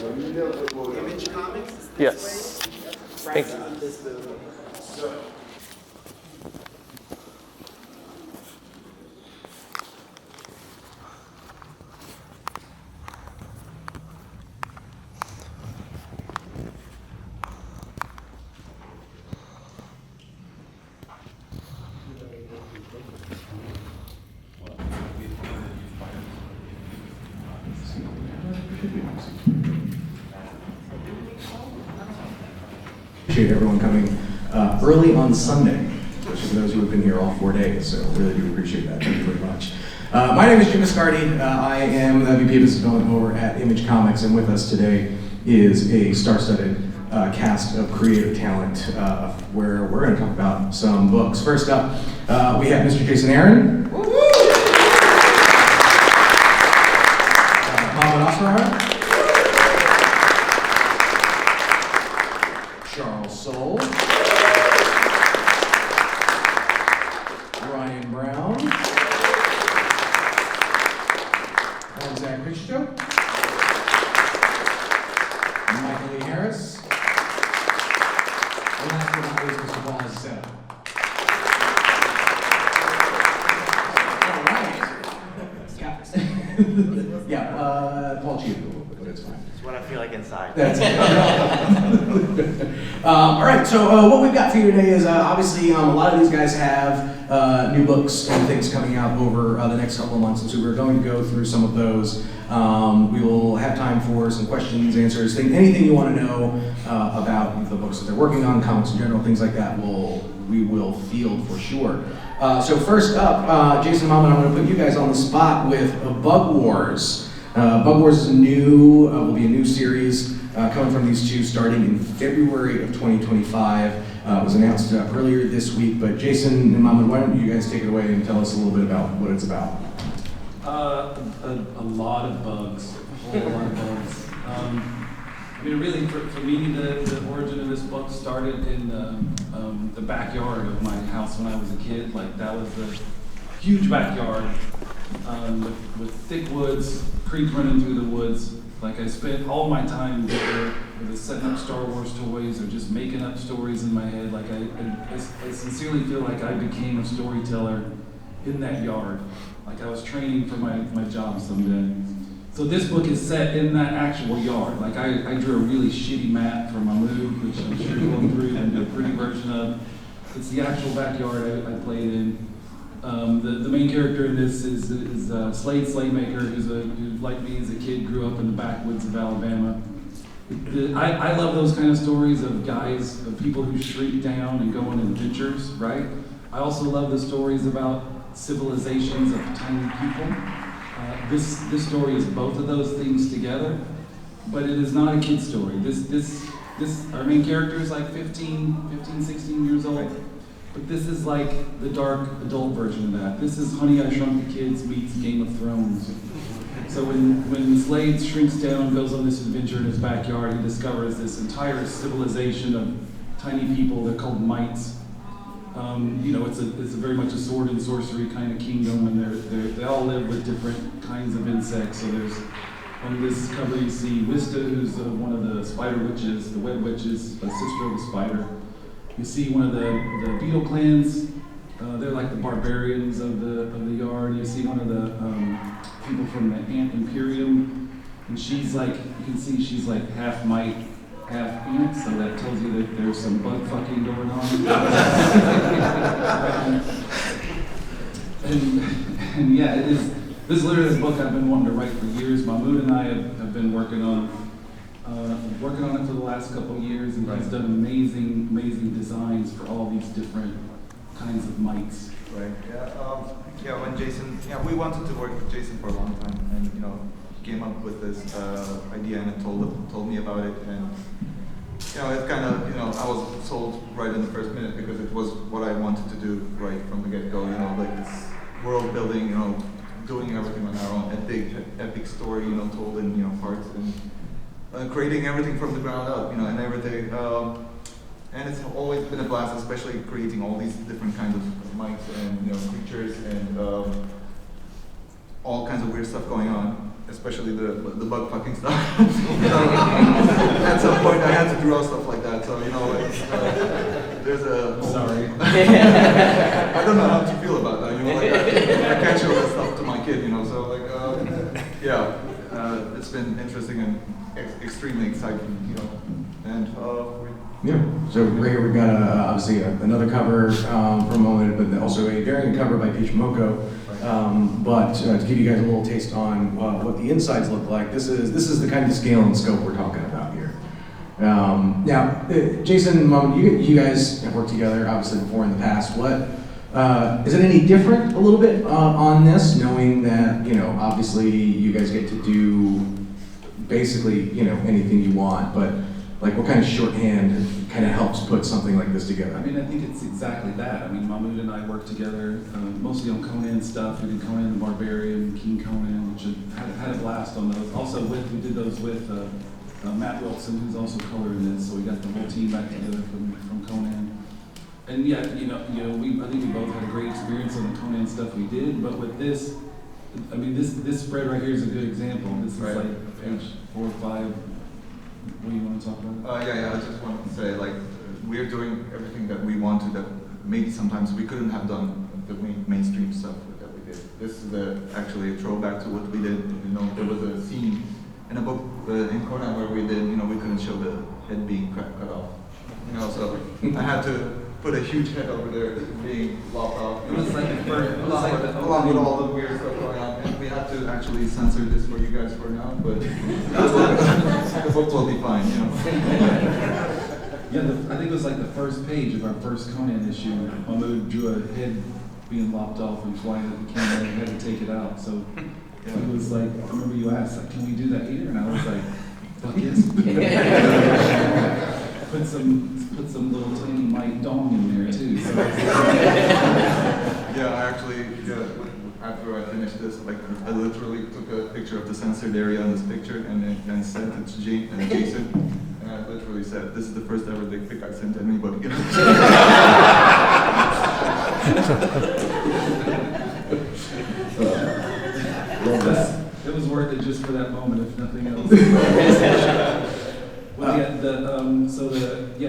Image Comics? Yes. Thank you. Appreciate everyone coming early on Sunday, especially for those who have been here all 4 days, so really do appreciate that. Thank you very much. My name is Jim Viscardi. I am the VP of Business Development over at Image Comics, and with us today is a star-studded cast of creative talent where we're going to talk about some books. First up, we have Mr. Jason Aaron. Mahmud Asrar. Soule, Browne, Pichetshote, Michael Lee Harris, and last but not least, Mr. Azaceta. All right. Yeah, Paul cheated a little bit, but it's fine. It's what I feel like inside. That's it. All right, so what we've got for you today is obviously a lot of these guys have new books and things coming out over the next couple of months, and so we're going to go through some of those. We will have time for some questions, answers, anything you want to know about the books that they're working on, comics in general, things like that. We will field for sure. So first up, Jason and Mahmud, I'm going to put you guys on the spot with Bug Wars. Bug Wars is will be a new series coming from these two starting in February of 2025. It was announced earlier this week, but Jason and Mahmud, why don't you guys take it away and tell us a little bit about what it's about? A lot of bugs, a whole lot of bugs. I mean, really, for me, the origin of this book started in the backyard of my house when I was a kid. Like, that was the huge backyard with thick woods, creek running through the woods. Like, I spent all my time there with setting up Star Wars toys or just making up stories in my head. Like, I sincerely feel like I became a storyteller in that yard. Like, I was training for my job someday. So this book is set in that actual yard. Like, I drew a really shitty map for Mahmud, which I'm sure you'll go through and do a pretty version of. It's the actual backyard I played in. The main character in this is Slade Slaymaker, who, like me as a kid, grew up in the backwoods of Alabama. I love those kind of stories of guys, of people who shrink down and go on adventures, right? I also love the stories about civilizations of tiny people. This story is both of those things together, but it is not a kid's story. Our main character is like 15, 16 years old. But this is like the dark adult version of that. This is Honey, I Shrunk the Kids meets Game of Thrones. So when Slade shrinks down, goes on this adventure in his backyard, he discovers this entire civilization of tiny people. They're called mites. It's a very much a sword and sorcery kind of kingdom, and they all live with different kinds of insects. So there's on this cover you see Wista, who's one of the spider witches, the web witches, a sister of the spider. You see one of the beetle clans. They're like the barbarians of the yard. You see one of the people from the Ant Imperium, and she's like, you can see she's like half mite, half ant, so that tells you that there's some bug fucking going on. and yeah, it is. This is literally a book I've been wanting to write for years. Mahmud and I have been working on it for the last couple of years, and he's done amazing designs for all these different kinds of mites. Right. When Jason, we wanted to work with Jason for a long time, and he came up with this idea and told me about it, and it kind of I was sold right in the first minute because it was what I wanted to do right from the get-go. Like this world building, doing everything on our own, epic story, told in parts and. Creating everything from the ground up, and everything. And it's always been a blast, especially creating all these different kinds of mites and creatures and all kinds of weird stuff going on. especially the bug fucking stuff. At some point, I had to draw stuff like that. So there's a Sorry. I don't know how to feel about that. I can't show that stuff to my kid. It's been interesting and extremely exciting. And Yeah. So right here we've got obviously another cover from Mahmud, but also a variant cover by Pichetshote. But to give you guys a little taste on what the insides look like, this is the kind of scale and scope we're talking about here. Now, Jason and Mahmud, you guys have worked together obviously before in the past. What is it any different a little bit on this, knowing that obviously you guys get to do basically anything you want, but like what kind of shorthand kind of helps put something like this together? I mean, I think it's exactly that. I mean, Mahmud and I worked together mostly on Conan stuff. We did Conan the Barbarian, King Conan, which had a blast on those. Also, we did those with Matt Wilson, who's also coloring this. So we got the whole team back together from Conan. And yeah, I think we both had a great experience on the Conan stuff we did. But with this, I mean, this spread right here is a good example. This is like page 4 or 5. What do you want to talk about? I just wanted to say, we're doing everything that we want to, that maybe sometimes we couldn't have done the mainstream stuff that we did. This is actually a throwback to what we did. There was a scene in a book in Conan where we did, we couldn't show the head being cut off. So I had to put a huge head over there being lopped off. It was like the first, along with all the weird stuff going on. And we had to actually censor this for you guys for now, but the book will be fine, Yeah, I think it was like the first page of our first Conan issue. Mahmud drew a head being lopped off and flying at the camera and had to take it out. So it was like, I remember you asked, like, can we do that here? And I was like, fuck yes. Put some little tiny Mike Dong in there too. So. I actually, after I finished this, I literally took a picture of the censored area on this picture and sent it to Jason. And I literally said, this is the first ever dick pic I sent to anybody. It was worth it just for that moment, if nothing else.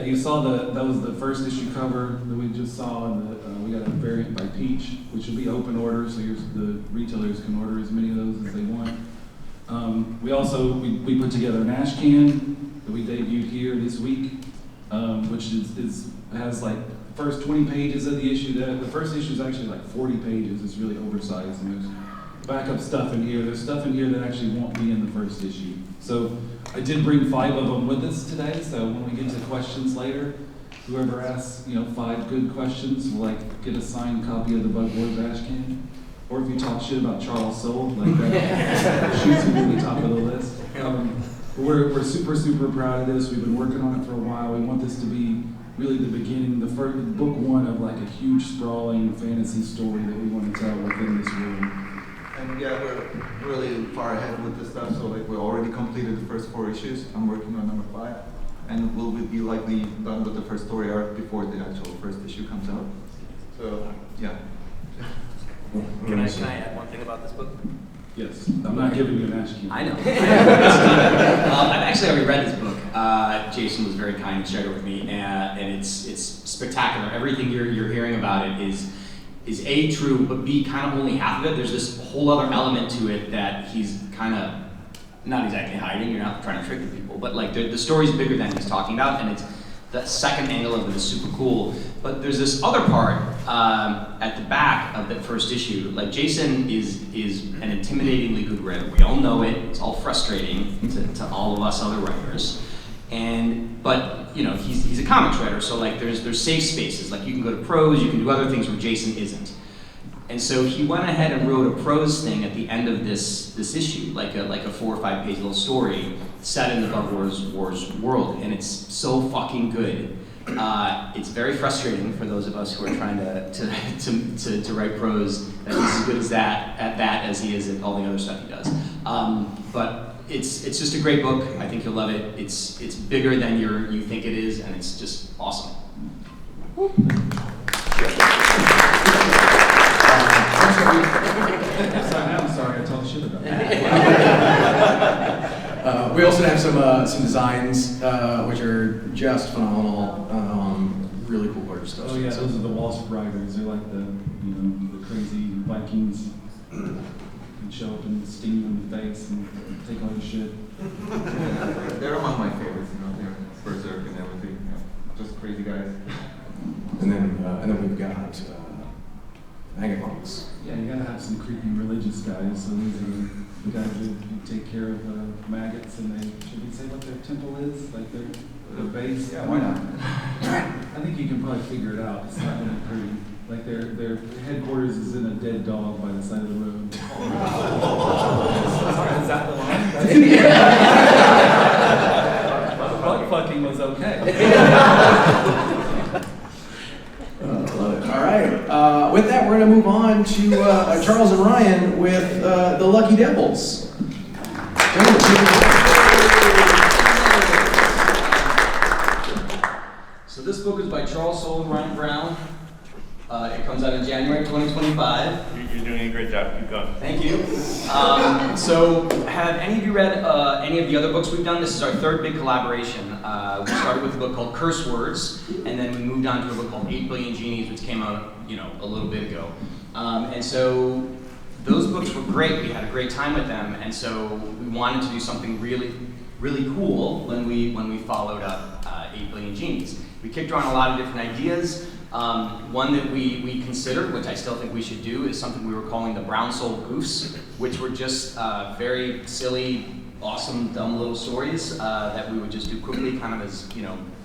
You saw that was the first issue cover that we just saw, and we got a variant by Peach, which will be open order, so the retailers can order as many of those as they want. We also we put together an ash can that we debuted here this week, which has like the first 20 pages of the issue. The first issue is actually like 40 pages. It's really oversized, and there's backup stuff in here. There's stuff in here that actually won't be in the first issue. So I did bring 5 of them with us today. So when we get to questions later, whoever asks 5 good questions will get a signed copy of the Bug Wars ash can. Or if you talk shit about Charles Soule, that shoots him to the top of the list. We're super, super proud of this. We've been working on it for a while. We want this to be really the beginning, the first book 1 of a huge sprawling fantasy story that we want to tell within this world. And we're really far ahead with this stuff. So we already completed the first 4 issues. I'm working on number 5, and we'll be likely done with the first story arc before the actual first issue comes out. So Can I add one thing about this book? Yes, I'm not giving you an ash can. I know. I've actually already read this book. Jason was very kind and shared it with me, and it's spectacular. Everything you're hearing about it is A, true, but B, kind of only half of it. There's this whole other element to it that he's kind of not exactly hiding. You're not trying to trick the people, but the story's bigger than he's talking about, and it's the second angle of it is super cool. But there's this other part at the back of the first issue. Jason is an intimidatingly good writer. We all know it. It's all frustrating to all of us other writers. But he's a comics writer, so there's safe spaces. You can go to prose, you can do other things where Jason isn't. And so he went ahead and wrote a prose thing at the end of this issue, like a 4 or 5 page little story set in the Bug Wars world, and it's so fucking good. It's very frustrating for those of us who are trying to write prose that he's as good at that as he is at all the other stuff he does. But it's just a great book. I think you'll love it. It's bigger than you think it is, and it's just awesome. I'm sorry, I talked shit about that. We also have some designs which are just phenomenal. Really cool gorgeous stuff. Oh yeah, those are the Wasp Riders. They're like the crazy Vikings who show up and sting you in the face and take all your shit. They're among my favorites, they're berserk and everything, just crazy guys. And then we've got huntercaponecomics. Yeah, you gotta have some creepy religious guys. So these are the guys who take care of maggots, and should we say what their temple is? Like their base? Yeah, why not? I think you can probably figure it out. It's not really pretty. Like their headquarters is in a dead dog by the side of the road. Is that the line? Bug fucking was okay. Love it. All right. With that, we're going to move on to Charles and Ryan with the Lucky Devils. So this book is by Charles Soule and Ryan Browne. It comes out in January 2025. You're doing a great job. Keep going. Thank you. So have any of you read any of the other books we've done? This is our third big collaboration. We started with a book called Curse Words, and then we moved on to a book called 8 Billion Genies, which came out, a little bit ago. And so those books were great. We had a great time with them, and so we wanted to do something really, really cool when we followed up 8 Billion Genies. We kicked around a lot of different ideas. One that we considered, which I still think we should do, is something we were calling the Brown Soul Goofs, which were just very silly, awesome, dumb little stories that we would just do quickly, kind of as,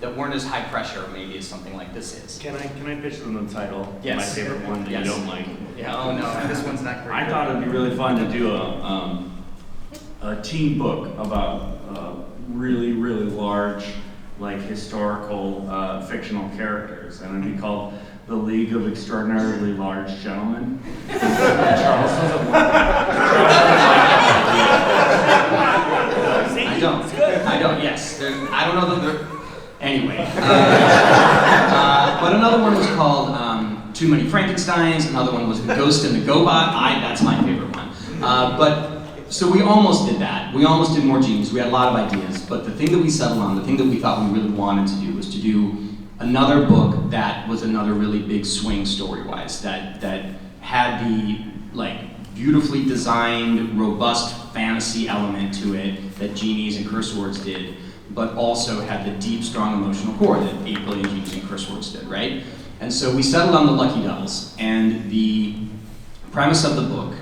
that weren't as high pressure maybe as something like this is. Can I pitch them the title? Yes. My favorite one that Yes. you don't like. Yeah, oh no, this one's not great. I thought it'd be really fun to do a teen book about really, really large, like historical fictional characters, and it'd be called The League of Extraordinarily Large Gentlemen. Charles doesn't I don't, yes. I don't know that they're, anyway. But another one was called Too Many Frankensteins, another one was The Ghost and the GoBot. That's my favorite one. So we almost did that. We almost did more genies. We had a lot of ideas, but the thing that we settled on, the thing that we thought we really wanted to do was to do another book that was another really big swing story-wise, that had the beautifully designed, robust fantasy element to it that Genies and Curse Words did, but also had the deep, strong emotional core that 8 Billion Genies and Curse Words did, right? And so we settled on the Lucky Devils, and the premise of the book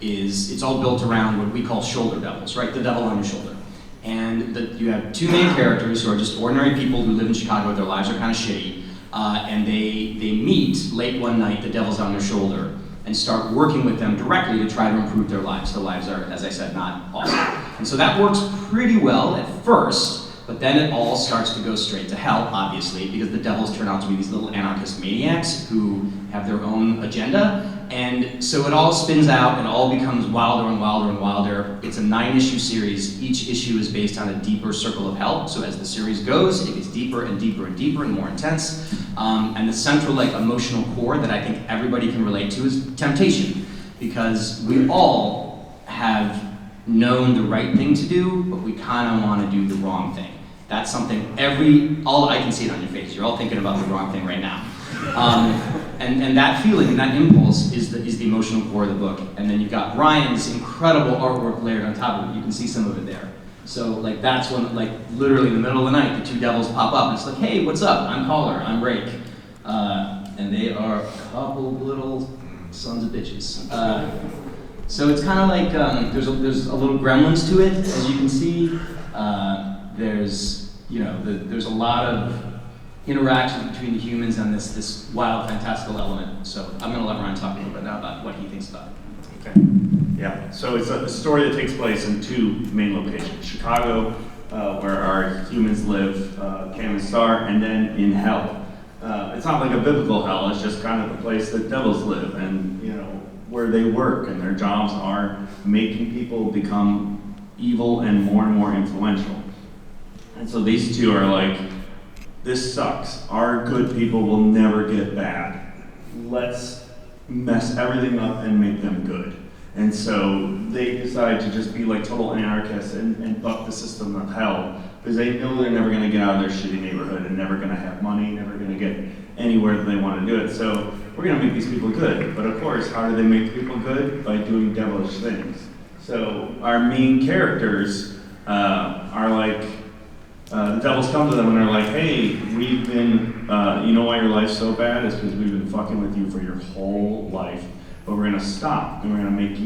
is it's all built around what we call shoulder devils, right? The devil on your shoulder. And you have two main characters who are just ordinary people who live in Chicago. Their lives are kind of shitty. And they meet late one night, the devil's on their shoulder, and start working with them directly to try to improve their lives. Their lives are, as I said, not awesome. And so that works pretty well at first, but then it all starts to go straight to hell, obviously, because the devils turn out to be these little anarchist maniacs who have their own agenda. And so it all spins out, and all becomes wilder and wilder and wilder. It's a 9-issue series. Each issue is based on a deeper circle of hell. So as the series goes, it gets deeper and deeper and deeper and more intense. And the central emotional core that I think everybody can relate to is temptation. Because we all have known the right thing to do, but we kind of want to do the wrong thing. That's something I can see it on your face. You're all thinking about the wrong thing right now. And that feeling and that impulse is the emotional core of the book. And then you've got Ryan's incredible artwork layered on top of it. You can see some of it there. So that's when literally in the middle of the night, the two devils pop up and it's like, hey, what's up? I'm Caller, I'm Rake. And they are a couple little sons of bitches. So it's kind of like, there's a little gremlins to it, as you can see. There's a lot of interaction between the humans and this wild, fantastical element. So I'm going to let Ryan talk a little bit now about what he thinks about it. Okay. Yeah. So it's a story that takes place in two main locations: Chicago, where our humans live, Cam and Star, and then in hell. It's not like a biblical hell. It's just kind of the place that devils live, and where they work, and their jobs are making people become evil and more influential. And so these two are like, this sucks. Our good people will never get bad. Let's mess everything up and make them good. And so they decide to just be like total anarchists and buck the system of hell because they know they're never going to get out of their shitty neighborhood and never going to have money, never going to get anywhere that they want to do it. So we're going to make these people good. But of course, how do they make people good? By doing devilish things. So our main characters are like, the devils come to them and they're like, hey, we've been, you know why your life's so bad? It's because we've been fucking with you for your whole life. But we're gonna stop and we're gonna make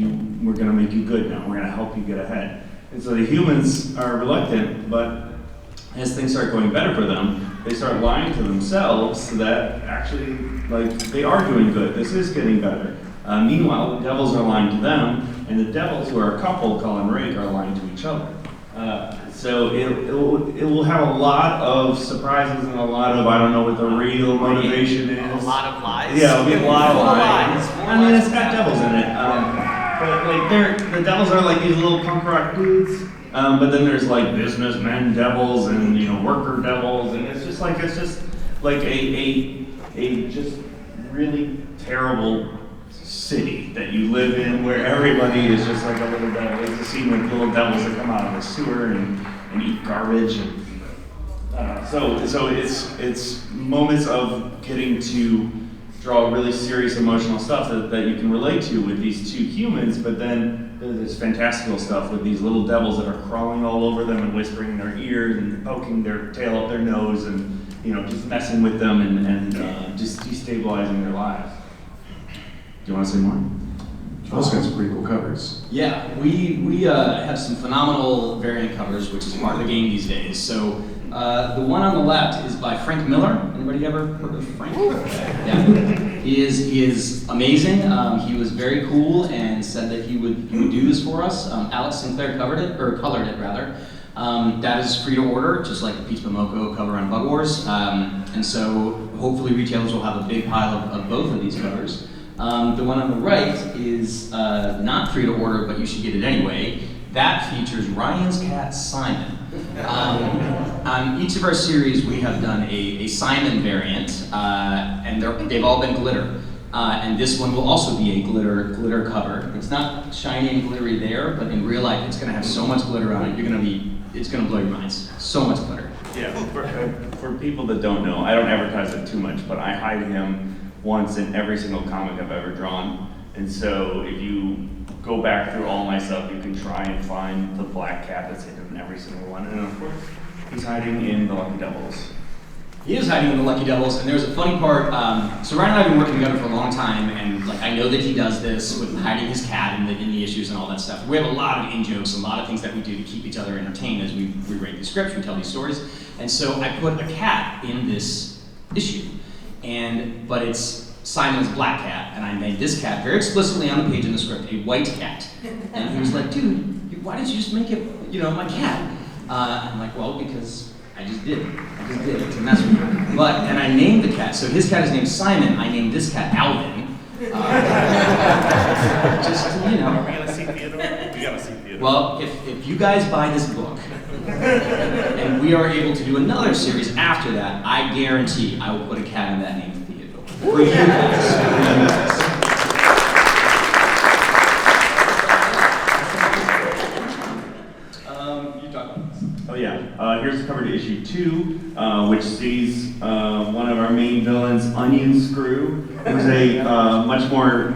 you good now. We're gonna help you get ahead. And so the humans are reluctant, but as things start going better for them, they start lying to themselves that actually, like, they are doing good. This is getting better. Meanwhile, the devils are lying to them, and the devils, who are a couple, Cull and Rake, are lying to each other. So it will have a lot of surprises and a lot of, I don't know what the real motivation is. A lot of lies? Yeah, it'll be a lot of lies. More I mean, lies. it's got devils in it. But like the devils are like these little punk rock dudes. But then there's like businessmen devils and, you know, worker devils, and it's just like a just really terrible city that you live in where everybody is just like a little devil. There's a scene with little devils that come out of the sewer and eat garbage, and so it's moments of getting to draw really serious emotional stuff that you can relate to with these two humans, but then there's this fantastical stuff with these little devils that are crawling all over them and whispering in their ears and poking their tail up their nose and, you know, just messing with them and just destabilizing their lives. Do you want to say more? Those got some pretty cool covers. Yeah, we have some phenomenal variant covers, which is part of the game these days. So the one on the left is by Frank Miller. Anybody ever heard of Frank? Yeah, he is amazing. He was very cool and said that he would do this for us. Alex Sinclair colored it rather. That is free to order, just like the Peach Momoko cover on Bug Wars. And so hopefully retailers will have a big pile of both of these covers. The one on the right is not free to order, but you should get it anyway. That features Ryan's cat, Simon. On each of our series, we have done a Simon variant, and they've all been glitter. And this one will also be a glitter cover. It's not shiny and glittery there, but in real life, it's going to have so much glitter on it, it's going to blow your minds. So much glitter. Yeah, for people that don't know, I don't advertise it too much, but I hide him once in every single comic I've ever drawn. And so if you go back through all my stuff, you can try and find the black cat that's hidden in every single one. And of course, he's hiding in the Lucky Devils. He is hiding in the Lucky Devils, and there's a funny part. So Ryan and I have been working together for a long time, and like I know that he does this with hiding his cat in the issues and all that stuff. We have a lot of in-jokes, a lot of things that we do to keep each other entertained as we write these scripts, we tell these stories. And so I put a cat in this issue, but it's Simon's black cat, and I made this cat very explicitly on the page in the script a white cat. And he was like, dude, why didn't you just make it, my cat? I'm like, well, because I just did it to mess with him. And I named the cat, so his cat is named Simon, I named this cat Alvin. Are we gonna see Theodore? We gotta see Theodore. Well, if you guys buy this book, and we are able to do another series after that, I guarantee I will put a cat in that named Theodore. For you guys. You talk about this. Oh yeah, here's the cover to issue 2, which sees one of our main villains, Onion Screw, who's a much more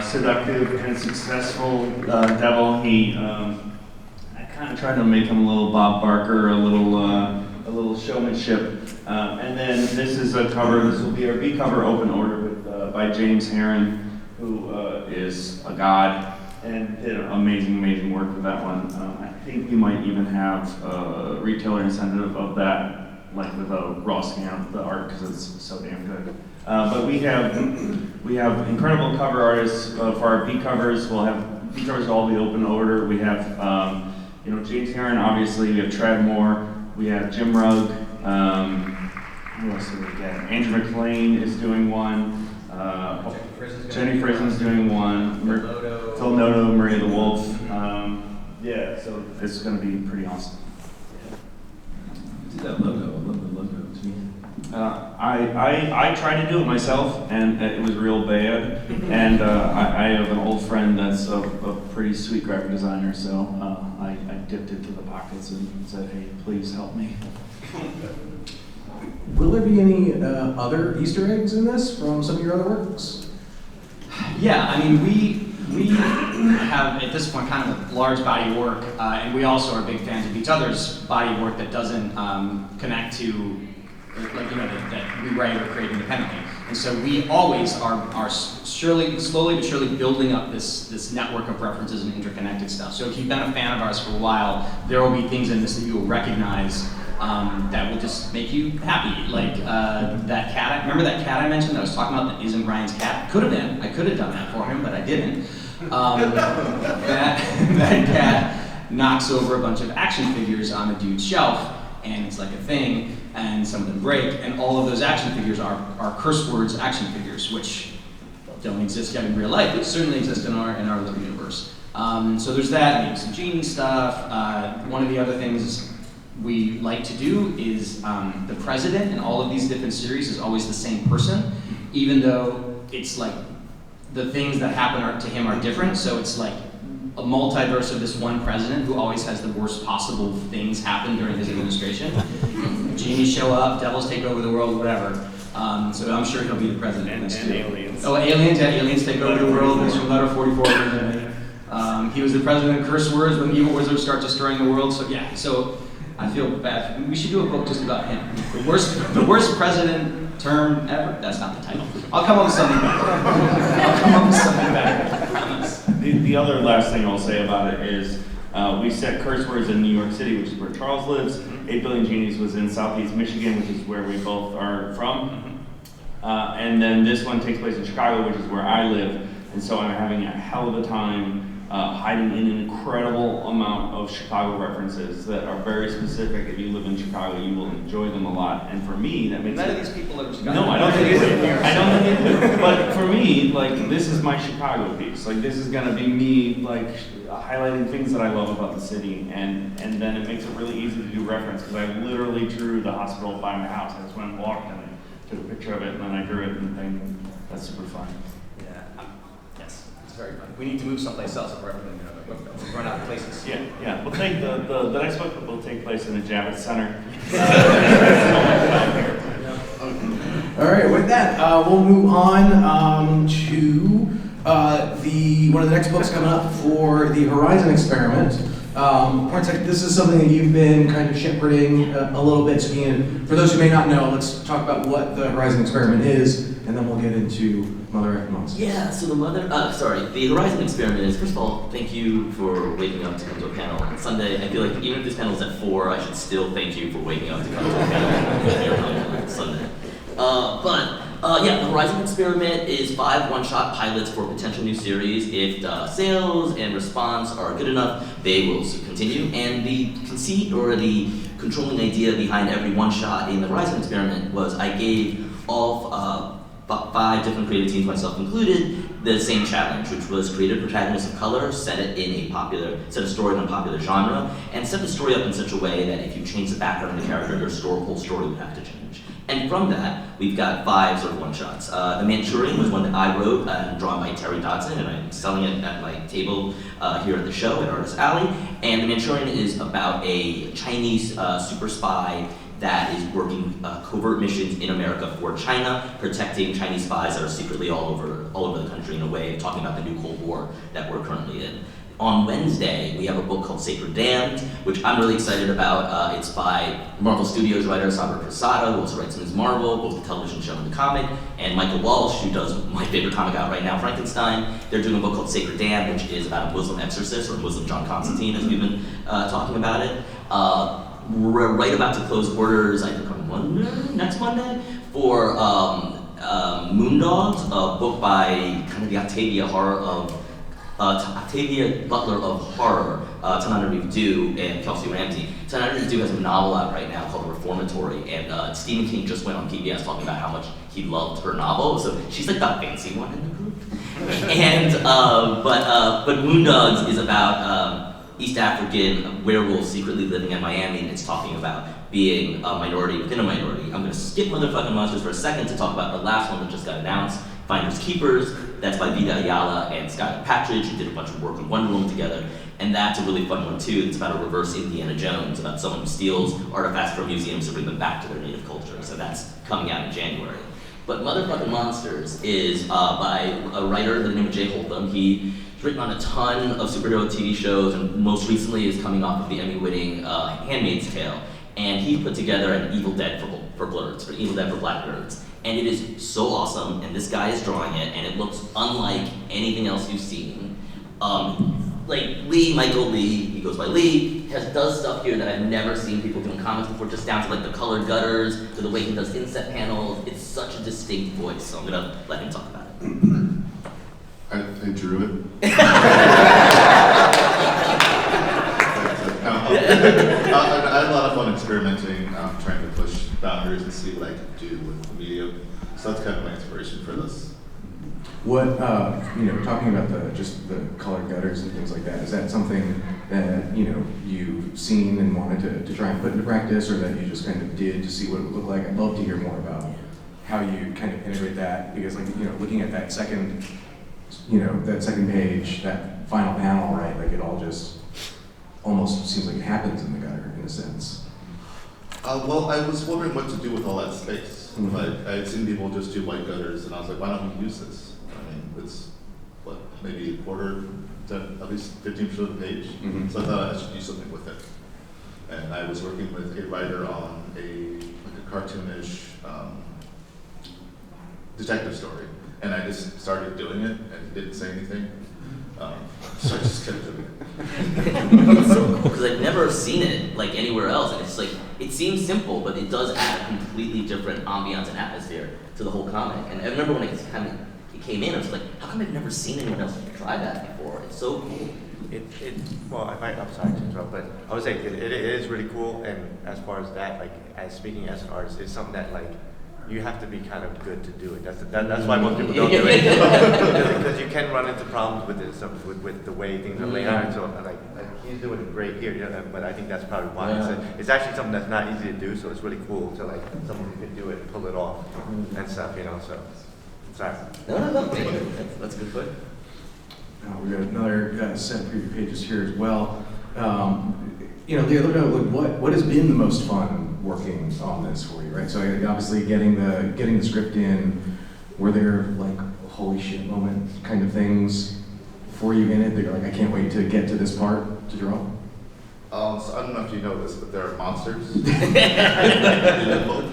seductive and successful devil. I kind of tried to make him a little Bob Barker, a little showmanship. And then this is a cover. This will be our B cover open order by James Herron, who is a god and did amazing work with that one. I think we might even have a retailer incentive of that, like with a raw scan of the art, because it's so damn good. But we have incredible cover artists for our B covers. We'll have B covers all be open order. We have James Herron, obviously. We have Trad Moore. We have Jim Rugg. Who else did we get? Andrew McLean is doing one. Jenny Frizen's doing one. Phil Noto, Maria the Wolf. So this is going to be pretty awesome. See that logo? I love the logo too. I tried to do it myself, and it was real bad. And I have an old friend that's a pretty sweet graphic designer, so I dipped into the pockets and said, hey, please help me. Will there be any other Easter eggs in this from some of your other works? Yeah, I mean, we have at this point kind of a large body of work, and we also are big fans of each other's body of work that doesn't connect to, like, you know, that we write or create independently. And so we always are slowly but surely building up this network of references and interconnected stuff. So if you've been a fan of ours for a while, there will be things in this that you will recognize that will just make you happy. Like that cat, remember that cat I mentioned that I was talking about that isn't Brian's cat? Could have been. I could have done that for him, but I didn't. That cat knocks over a bunch of action figures on a dude's shelf, and it's like a thing, and some of them break, and all of those action figures are curse words action figures, which don't exist yet in real life, but certainly exist in our little universe. So there's that, maybe some genie stuff. One of the other things we like to do is the president in all of these different series is always the same person, even though it's like the things that happen to him are different. So it's like a multiverse of this one president who always has the worst possible things happen during his administration. Genies show up, devils take over the world, whatever. So I'm sure he'll be the president next year. Aliens. Oh, aliens, yeah, aliens take over the world. There's from letter 44 originally. He was the president of curse words when evil wizards start destroying the world. So yeah, so I feel bad. We should do a book just about him. The worst president term ever. That's not the title. I'll come up with something better. I promise. The other last thing I'll say about it is we set curse words in New York City, which is where Charles lives. 8 Billion Genies was in Southeast Michigan, which is where we both are from. And then this one takes place in Chicago, which is where I live. And so I'm having a hell of a time hiding in an incredible amount of Chicago references that are very specific. If you live in Chicago, you will enjoy them a lot. And for me, that makes None it... of these people live in Chicago. No, I don't think they do. I don't think they do. But for me, like, this is my Chicago piece. Like, this is gonna be me, like, highlighting things that I love about the city. And then it makes it really easy to do reference, because I literally drew the hospital by my house. I just went and walked and I took a picture of it, and then I drew it, and that's super fun. Yes, it's very fun. We need to move someplace else if we're ever going to run out of places. Yeah. We'll take the next book will take place in the Javits Center. All right, with that, we'll move on to one of the next books coming up for the Horizon Experiment. Pornsak, this is something that you've been kind of shepherding a little bit. So, Ian, for those who may not know, let's talk about what the Horizon Experiment is, and then we'll get into Mother F Months. Yeah, so the Horizon Experiment is, first of all, thank you for waking up to come to a panel on Sunday. I feel like even if this panel's at 4, I should still thank you for waking up to come to a panel on Sunday. The Horizon Experiment is 5 one-shot pilots for a potential new series. If the sales and response are good enough, they will continue. And the conceit or the controlling idea behind every one-shot in the Horizon Experiment was I gave all 5 different creative teams, myself included, the same challenge, which was create a protagonist of color, set a story in a popular genre, and set the story up in such a way that if you change the background of the character, their whole story would have to change. And from that, we've got 5 sort of one-shots. The Manchurian was one that I wrote and drawn by Terry Dodson, and I'm selling it at my table here at the show at Artist Alley. And the Manchurian is about a Chinese super spy that is working covert missions in America for China, protecting Chinese spies that are secretly all over the country in a way of talking about the new Cold War that we're currently in. On Wednesday, we have a book called Sacred Damned, which I'm really excited about. It's by Marvel Studios writer Sagar Prasada, who also writes Ms. Marvel, both the television show and the comic, and Michael Walsh, who does my favorite comic out right now, Frankenstein. They're doing a book called Sacred Damned, which is about a Muslim exorcist, or Muslim John Constantine, as we've been talking about it. We're right about to close orders, I think on next Monday, for Moondogs, a book by kind of the Octavia Butler of horror, Tanana Reeve and Kelsey Ramsey. Tanana Reeve has a novel out right now called The Reformatory, and Stephen King just went on PBS talking about how much he loved her novel, so she's like the fancy one in the group. And but Moondogs is about East African werewolf secretly living in Miami, and it's talking about being a minority within a minority. I'm gonna skip Motherfucking Monsters for a second to talk about the last one that just got announced, Finders Keepers. That's by Vida Ayala and Skylar Patridge, who did a bunch of work on Wonder Woman together. And that's a really fun one too. It's about a reverse Indiana Jones, about someone who steals artifacts from museums to bring them back to their native culture. So that's coming out in January. But Motherfucking Monsters is by a writer by the name of Jay Holtham. He's written on a ton of superhero TV shows, and most recently is coming off of the Emmy-winning Handmaid's Tale. And he put together an Evil Dead for Blurs, or Evil Dead for Black Nerds. And it is so awesome, and this guy is drawing it, and it looks unlike anything else you've seen. Like Michael Lee, he goes by Lee, does stuff here that I've never seen people do in comics before, just down to like the colored gutters, to the way he does inset panels. It's such a distinct voice, so I'm gonna let him talk about it. I drew it. I had a lot of fun experimenting, trying to push boundaries and see what I could do with the medium. So that's kind of my inspiration for this. What, talking about just the colored gutters and things like that, is that something that, you've seen and wanted to try and put into practice, or that you just kind of did to see what it would look like? I'd love to hear more about how you kind of integrate that, because looking at that second page, that final panel, right, like it all just almost seems like it happens in the gutter, in a sense. Well, I was wondering what to do with all that space. Mm-hmm. Like, I had seen people just do white gutters, and I was like, why don't we use this? I mean, it's, maybe a quarter to at least 15% of the page. Mm-hmm. So I thought I should do something with it. And I was working with a writer on a cartoonish detective story. And I just started doing it, and he didn't say anything. So I just kept doing it. It's so cool, because I've never seen it like anywhere else, and it's like, it seems simple, but it does add a completely different ambiance and atmosphere to the whole comic. And I remember when it came in, I was like, how come I've never seen anyone else try that before? It's so cool. I'm sorry to interrupt, but I would say it is really cool, and as far as that, like, as speaking as an artist, it's something that, like, you have to be kind of good to do it. That's why most people don't do it. Because you can run into problems with this, with the way things are laid out. So like he's doing it great here, but I think that's probably why. Yeah. It's actually something that's not easy to do, so it's really cool to like someone who can do it and pull it off and stuff, so. Sorry. No, that's a good point. We got another set of preview pages here as well. The other note, what has been the most fun working on this for you, right? So obviously getting the script in, were there like holy shit moment kind of things for you in it that you're like, I can't wait to get to this part to draw? So I don't know if you know this, but there are monsters in the book.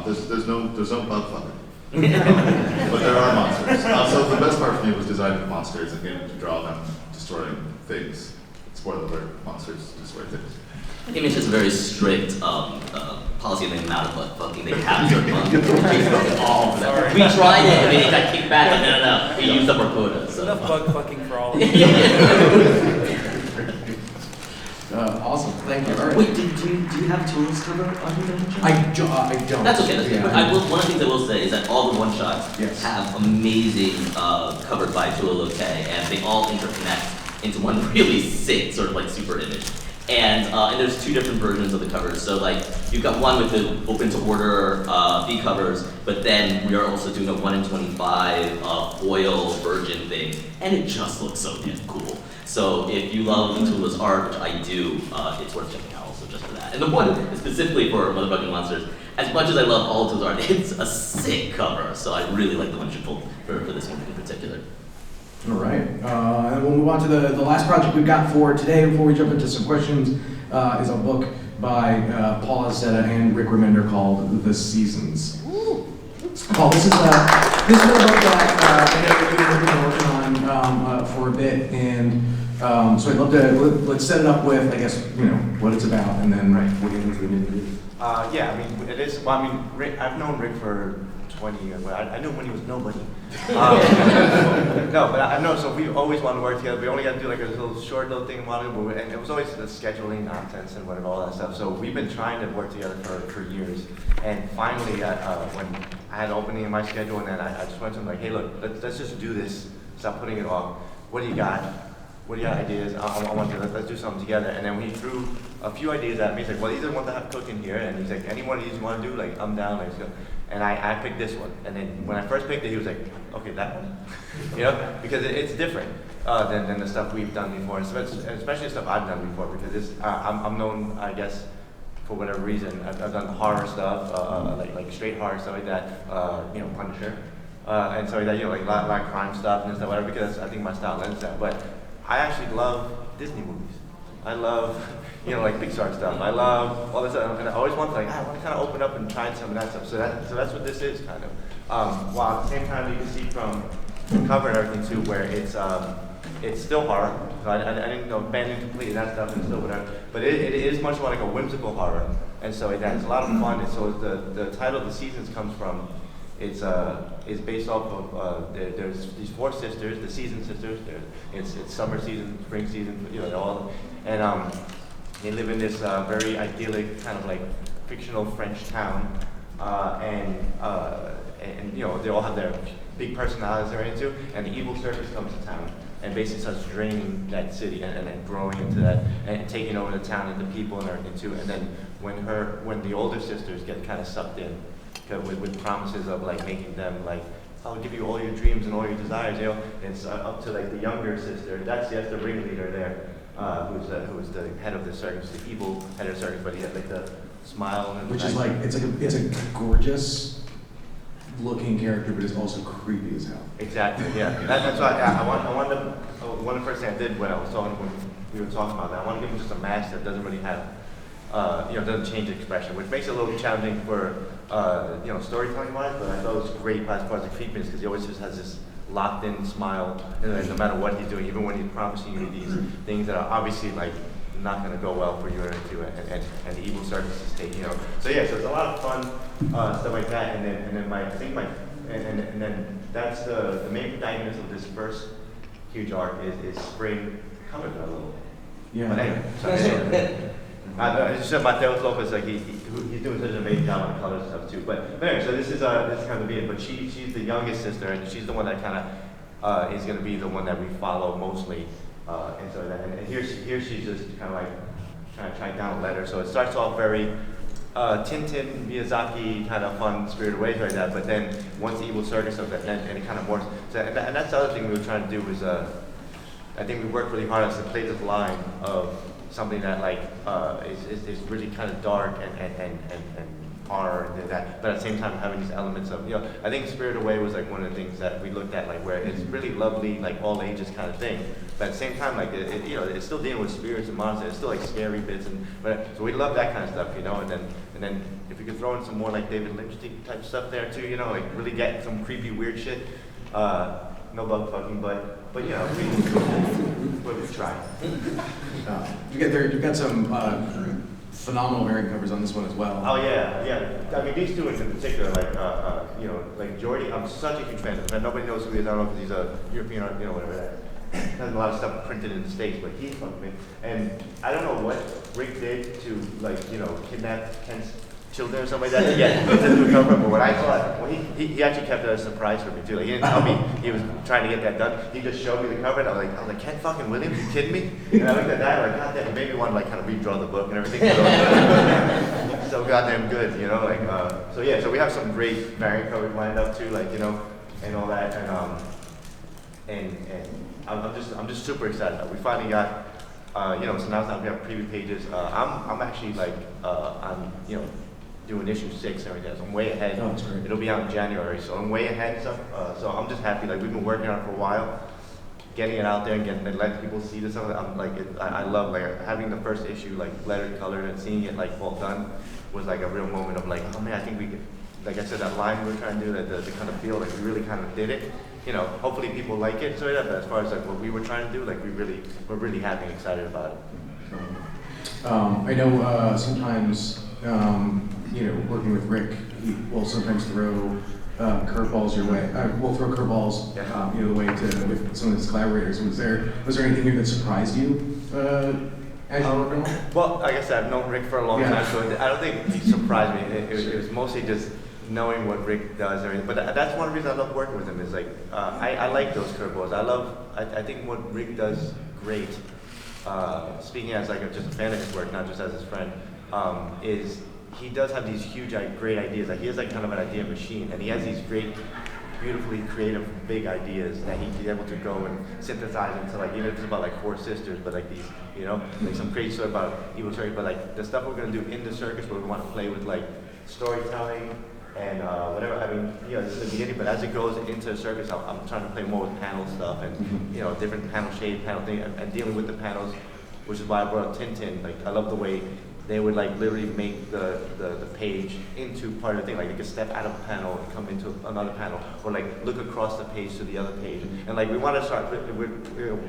There's no bug fun. But there are monsters. So the best part for me was designing the monsters and getting to draw them destroying things. Spoiler alert, monsters destroy things. Image has a very strict policy on the amount of butt fucking they capture. We tried it, and it got kicked back, like, no, we used up our quota. So. Enough bug fucking for all of us. Awesome, thank you. All right. Wait, do you have Toulouse cover on your one-shot? I don't. That's okay. Yeah. One of the things I will say is that all the one-shots have amazing covered by Tula Lote, and they all interconnect into one really sick sort of like super image. And there's two different versions of the covers. So like you've got one with the open to order V covers, but then we are also doing a 1 in 25 foil virgin thing, and it just looks so damn cool. So if you love Tula's art, which I do, it's worth checking out also just for that. And the one specifically for Motherfucking Monsters, as much as I love all of Tula's art, it's a sick cover. So I really like the one you pulled for this one in particular. All right, and we'll move on to the last project we've got for today before we jump into some questions, is a book by Paul Azaceta and Rick Remender called The Seasons. Paul, this is a book that I know we've been working on for a bit, and so I'd love to, let's set it up with, I guess, what it's about, and then we'll get into the nitty-gritty. Yeah, I mean, it is, well, I mean, Rick, I've known Rick for 20 years. I knew him when he was nobody. No, but I know, so we always wanted to work together. We only got to do like a short little thing, and it was always the scheduling nonsense and whatever, all that stuff. So we've been trying to work together for years. And finally, when I had an opening in my schedule, and then I just went to him like, hey, look, let's just do this. Stop putting it off. What do you got? what are your ideas? I want to, let's do something together. And then when he threw a few ideas at me, he's like, well, these are the ones I have cooking here. And he's like, any one of these you want to do? Like, I'm down, let's go. And I picked this one. And then when I first picked it, he was like, okay, that one. You know, because it's different than the stuff we've done before, and especially stuff I've done before, because it's, I'm known, I guess, for whatever reason, I've done horror stuff, like straight horror stuff like that, you know, Punisher, and so like that, you know, like a lot of crime stuff and stuff, whatever, because I think my style lends that. But I actually love Disney movies. I love, you know, like Pixar stuff. I love all this stuff, and I always want to, like, I want to kind of open up and try some of that stuff. So that's what this is, kind of. While at the same time, you can see from the cover and everything too, where it's still horror. So I didn't abandon completely that stuff and still whatever. But it is much more like a whimsical horror, and so it's a lot of fun. And so the title of the seasons comes from. It's based off of there's these 4 sisters, the season sisters. It's summer season, spring season, you know, they're all, and they live in this very idyllic kind of like fictional French town, and you know, they all have their big personalities they're into, and the evil circus comes to town and basically starts draining that city and then growing into that and taking over the town and the people and everything too. And then when the older sisters get kind of sucked in with promises of like making them like, I'll give you all your dreams and all your desires, you know, and it's up to like the younger sister. That's the ringleader there, who's the head of the circus, the evil head of the circus, but he has like the smile and which is like it's a gorgeous looking character, but it's also creepy as hell. Exactly, yeah. That's why I wanted to, one of the first things I did when we were talking about that, I want to give him just a mask that doesn't really have, you know, doesn't change expression, which makes it a little challenging for, you know, storytelling wise, but I thought it was great as far as the creepiness, because he always just has this locked in smile, and no matter what he's doing, even when he's promising you these things that are obviously like not going to go well for you and the evil circus is taking, you know. So yeah, so it's a lot of fun stuff like that, and then and then that's the main protagonist of this first huge arc is Spring coming a little. Yeah. But anyway, I just said Mateos Lopez, like he's doing such an amazing job on the colors and stuff too. But anyway, so this is kind of it. But she's the youngest sister, and she's the one that kind of is going to be the one that we follow mostly. And so and here she's just kind of like trying to track down a letter. So it starts off very Tintin, Miyazaki kind of fun, spirited ways like that. But then once the evil circus stuff, and it kind of morphs. So and that's the other thing we were trying to do was I think we worked really hard on to play this line of something that like is really kind of dark and horror and that, but at the same time having these elements of, you know, I think Spirited Away was like one of the things that we looked at, like where it's really lovely, like all ages kind of thing, but at the same time, like you know, it's still dealing with spirits and monsters, it's still like scary bits, but so we love that kind of stuff, you know, and then if we could throw in some more like David Lynch type stuff there too, you know, like really get some creepy weird shit, no bug fucking, but you know, we try. You've got some phenomenal variant covers on this one as well. Oh yeah. I mean, these two in particular, like you know, like Jordy. I'm such a huge fan of him. Nobody knows who he is. I don't know because he's a European, you know, whatever that. Has a lot of stuff printed in the States, but he's fucking me. And I don't know what Rick did to, like, you know, kidnap Ken's children or something like that to get to cover. But when I saw it, well, he actually kept it as a surprise for me too. Like, he didn't tell me he was trying to get that done. He just showed me the cover, and I was like, Ken fucking Williams, you kidding me? And I looked at that, like, God damn, it made me want to like kind of redraw the book and everything. So goddamn good, you know, like. So yeah, so we have some great variant covers lined up too, like, you know, and all that, and I'm just super excited. We finally got, you know, so now we have preview pages. I'm actually like, I'm, you know, doing issue 6 and everything. So I'm way ahead. Oh, that's great. It'll be out in January, so I'm way ahead and stuff. So I'm just happy. Like, we've been working on it for a while, getting it out there and letting people see this stuff. I'm like, I love like having the first issue like lettered, colored, and seeing it like all done was like a real moment of like, oh man, I think we could. Like I said, that line we were trying to do, the kind of feel like we really kind of did it. You know, hopefully people like it. So yeah, but as far as like what we were trying to do, like we're really happy and excited about it. I know sometimes, you know, working with Rick, he will sometimes throw curveballs your way. We'll throw curveballs, you know, the way to with some of his collaborators. Was there anything here that surprised you as you were working on it? Well, like I said, I've known Rick for a long time, so I don't think he surprised me. It was mostly just knowing what Rick does and everything. But that's one reason I love working with him is like, I like those curveballs. I think what Rick does great, speaking as like just a fan of his work, not just as his friend, is he does have these huge, great ideas. Like he has like kind of an idea machine, and he has these great, beautifully creative, big ideas that he's able to go and synthesize into like, even if it's about like Four Sisters, but like these, you know, like some crazy story about evil circus, but like the stuff we're gonna do in the circus where we want to play with like storytelling and whatever. I mean, you know, this is the beginning, but as it goes into the circus, I'm trying to play more with panel stuff and, you know, different panel shape, panel thing, and dealing with the panels, which is why I brought up Tintin. Like, I love the way they would like literally make the page into part of the thing. Like they could step out of a panel and come into another panel, or like look across the page to the other page. And like we want to start, we're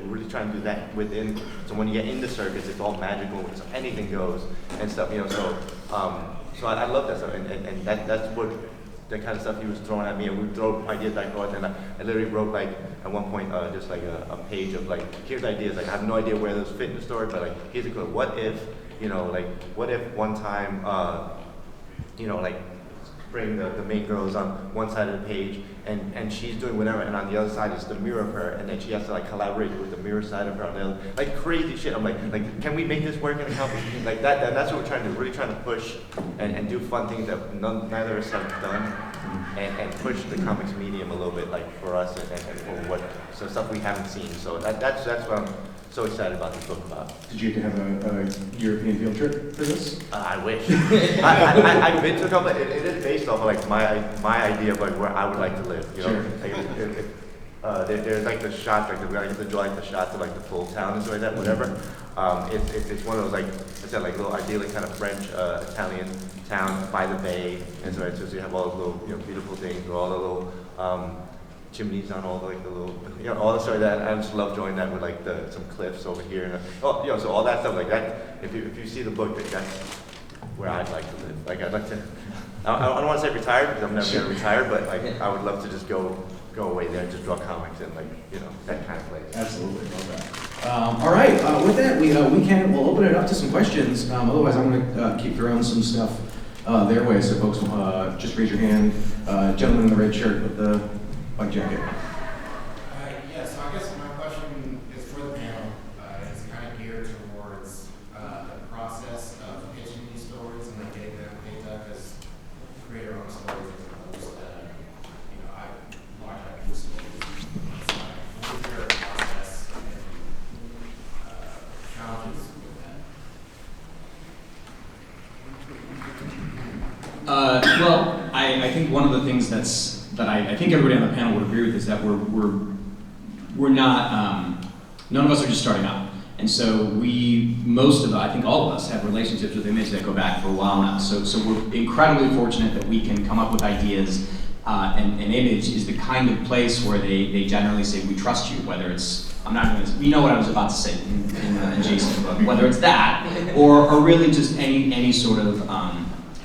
really trying to do that within. So when you get into circus, it's all magical. So anything goes and stuff, you know. So so I love that stuff, and that's what the kind of stuff he was throwing at me. And we would throw ideas back and forth, and I literally wrote like at one point just like a page of like, here's ideas. Like I have no idea where those fit in the story, but like here's a good. What if, you know, like what if one time, you know, like bring the main girl is on one side of the page and she's doing whatever, and on the other side is the mirror of her, and then she has to like collaborate with the mirror side of her on the other, like crazy shit. I'm like, can we make this work in a company? Like that's what we're trying to do, really trying to push and do fun things that neither of us have done, and push the comics medium a little bit, like for us and for what, so stuff we haven't seen. So that's what I'm so excited about this book about. Did you have a European field trip for this? I wish. I've been to a couple. It is based off of like my idea of like where I would like to live. You know, Sure. like there's like the shots, like I get to draw like the shots of like the full town and stuff like that, whatever. It's one of those, like I said, like little ideally kind of French, Italian town by the bay, and so you have all those little, you know, beautiful things, all the little chimneys on all the, like the little, you know, all the story that I just love joining that with like some cliffs over here, and you know, so all that stuff like that. If you see the book, that's where I'd like to live. Like I'd like to. I don't want to say retired because I'm never gonna retire, but like I would love to just go away there and just draw comics and like, you know, that kind of place. Absolutely, love that. All right, with that, we'll open it up to some questions. Otherwise, I'm going to keep throwing some stuff their way. So, folks, just raise your hand. Gentleman in the red shirt with the white jacket. Yeah, so I guess my question is for the panel. It's kind of geared towards the process of pitching these stories and then getting them picked up as creator-owned stories as opposed to, you know, I large IP stories. So, what is your process and challenges with that? Well, I think one of the things that I think everybody on the panel would agree with is that we're not, none of us are just starting out. And so I think all of us have relationships with Image that go back for a while now. So we're incredibly fortunate that we can come up with ideas, and Image is the kind of place where they generally say, we trust you, whether it's, you know what I was about to say in Jason's book, whether it's that, or really just any sort of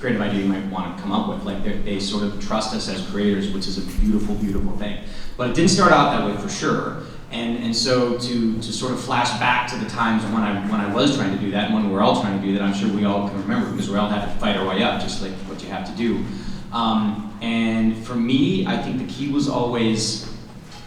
creative idea you might want to come up with. Like they sort of trust us as creators, which is a beautiful, beautiful thing. But it didn't start out that way for sure. And so to sort of flash back to the times when I was trying to do that, and when we were all trying to do that, I'm sure we all can remember because we all had to fight our way up, just like what you have to do. And for me, I think the key was always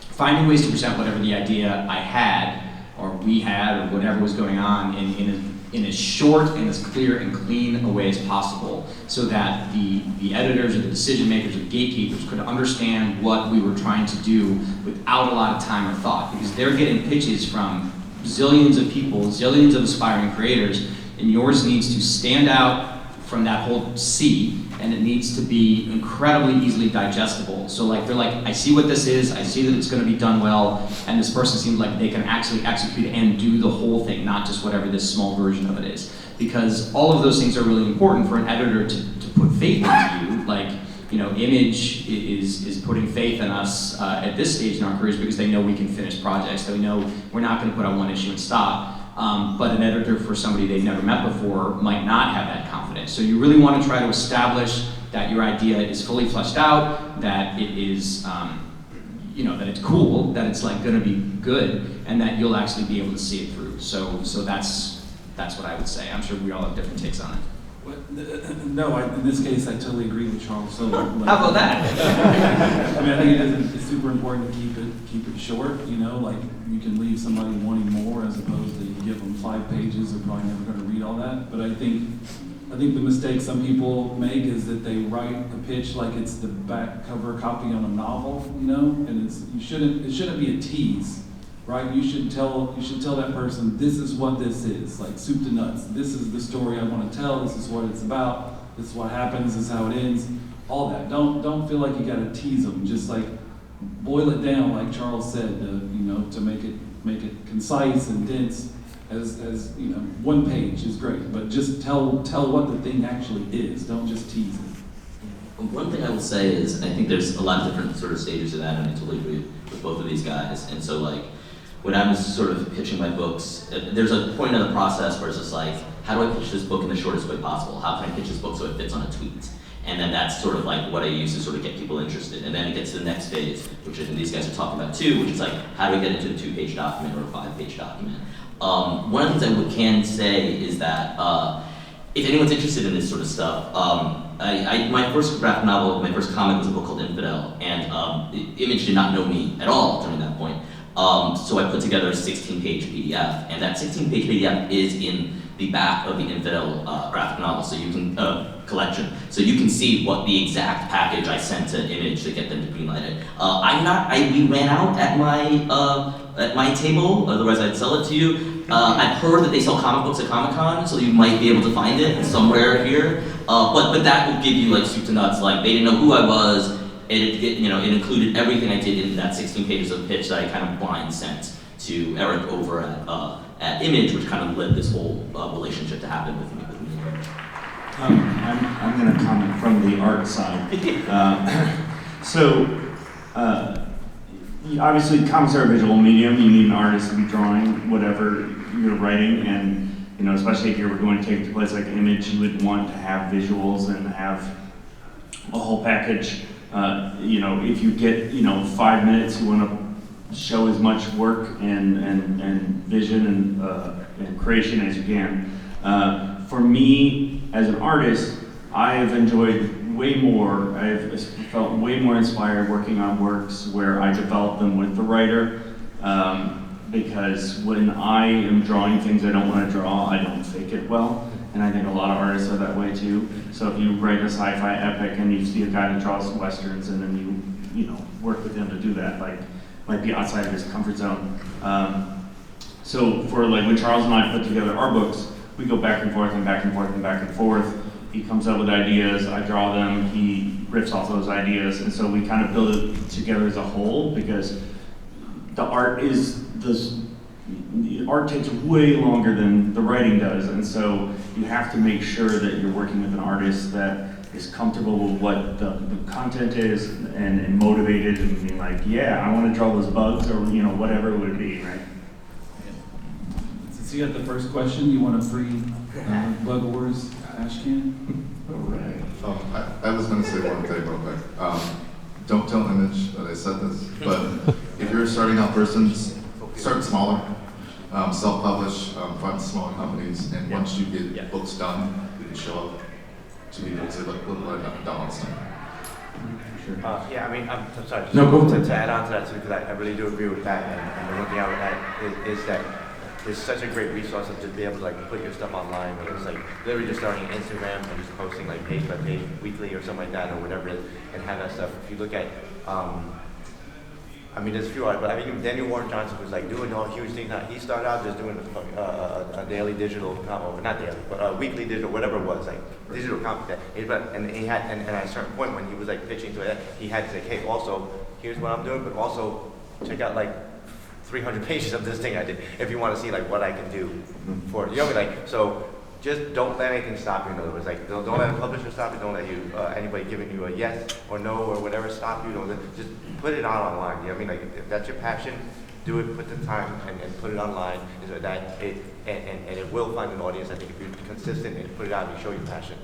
finding ways to present whatever the idea I had, or we had, or whatever was going on in as short and as clear and clean a way as possible, so that the editors or the decision makers or the gatekeepers could understand what we were trying to do without a lot of time or thought, because they're getting pitches from zillions of people, zillions of aspiring creators, and yours needs to stand out from that whole sea, and it needs to be incredibly easily digestible. So like they're like, I see what this is, I see that it's going to be done well, and this person seems like they can actually execute and do the whole thing, not just whatever this small version of it is. Because all of those things are really important for an editor to put faith into you. Like, you know, Image is putting faith in us at this stage in our careers because they know we can finish projects, they know we're not going to put out one issue and stop. But an editor for somebody they've never met before might not have that confidence. So you really want to try to establish that your idea is fully fleshed out, that it is, you know, that it's cool, that it's like going to be good, and that you'll actually be able to see it through. So that's what I would say. I'm sure we all have different takes on it. No, in this case, I totally agree with Charles. So, How about that? I mean, I think it's super important to keep it short. You know, like you can leave somebody wanting more as opposed to you give them 5 pages. They're probably never going to read all that. But I think the mistake some people make is that they write a pitch like it's the back cover copy on a novel. You know, and it shouldn't be a tease. Right? You should tell that person, this is what this is, like soup to nuts. This is the story I want to tell. This is what it's about. This is what happens. This is how it ends. All that. Don't feel like you got to tease them. Just like boil it down, like Charles said, to make it concise and dense. As 1 page is great, but just tell what the thing actually is. Don't just tease it. One thing I will say is, and I think there's a lot of different sort of stages to that, and I totally agree with both of these guys. And so like, when I was sort of pitching my books, there's a point in the process where it's just like, how do I pitch this book in the shortest way possible? How can I pitch this book so it fits on a tweet? And then that's sort of like what I use to sort of get people interested. And then it gets to the next phase, which I think these guys are talking about too, which is like, how do I get into a 2-page document or a 5-page document? One of the things I can say is that if anyone's interested in this sort of stuff, my first graphic novel, my first comic was a book called Infidel, and Image did not know me at all during that point. So I put together a 16-page PDF, and that 16-page PDF is in the back of the Infidel graphic novel, so you can collection. So you can see what the exact package I sent to Image to get them to greenlight it. We ran out at my table, otherwise I'd sell it to you. I've heard that they sell comic books at Comic-Con, so you might be able to find it somewhere here. But that will give you like soup to nuts. Like they didn't know who I was. It included everything I did in that 16 pages of pitch that I kind of blind sent to Eric over at Image, which kind of led this whole relationship to happen with me. I'm going to comment from the art side. Obviously, comics are a visual medium. You need an artist to be drawing whatever you're writing, and especially if you were going to take it to a place like Image, you would want to have visuals and have a whole package. If you get 5 minutes, you want to show as much work and vision and creation as you can. For me, as an artist, I have enjoyed way more. I've felt way more inspired working on works where I develop them with the writer. Because when I am drawing things I don't want to draw, I don't fake it well. And I think a lot of artists are that way too. So if you write a sci-fi epic and you see a guy that draws westerns and then you work with him to do that, might be outside of his comfort zone. So for like when Charles and I put together our books, we go back and forth and back and forth and back and forth. He comes up with ideas, I draw them, he riffs off those ideas, and so we kind of build it together as a whole because the art takes way longer than the writing does, and so you have to make sure that you're working with an artist that is comfortable with what the content is and motivated and being like, yeah, I want to draw those bugs or whatever it would be, right? Since you got the first question, you want a free Bug Wars ash can? All right. I was going to say one thing real quick. Don't tell Image that I said this, but if you're a starting out person, start smaller. Self-publish, find smaller companies, and once you get books done, you can show up to people and say, look what I've done on stuff. I'm sorry. No, go ahead. To add on to that too, because I really do agree with that, and one thing I would add is that it's such a great resource to be able to like put your stuff online, whether it's like literally just starting Instagram and just posting like page by page weekly or something like that or whatever it is, and have that stuff. If you look at there's a few artists, but even Daniel Warren Johnson was like doing all huge things. He started out just doing a daily digital, or not daily, but a weekly digital, whatever it was, like digital comic. And he had, and at a certain point when he was like pitching to it, he had to say, hey, also here's what I'm doing, but also check out like 300 pages of this thing I did if you want to see like what I can do for it. So. Just don't let anything stop you. In other words, like don't let a publisher stop you. Don't let you anybody giving you a yes or no or whatever stop you. Just put it out online. You know what I mean? Like if that's your passion, do it. Put the time and put it online. So that it will find an audience. I think if you're consistent and put it out and you show your passion,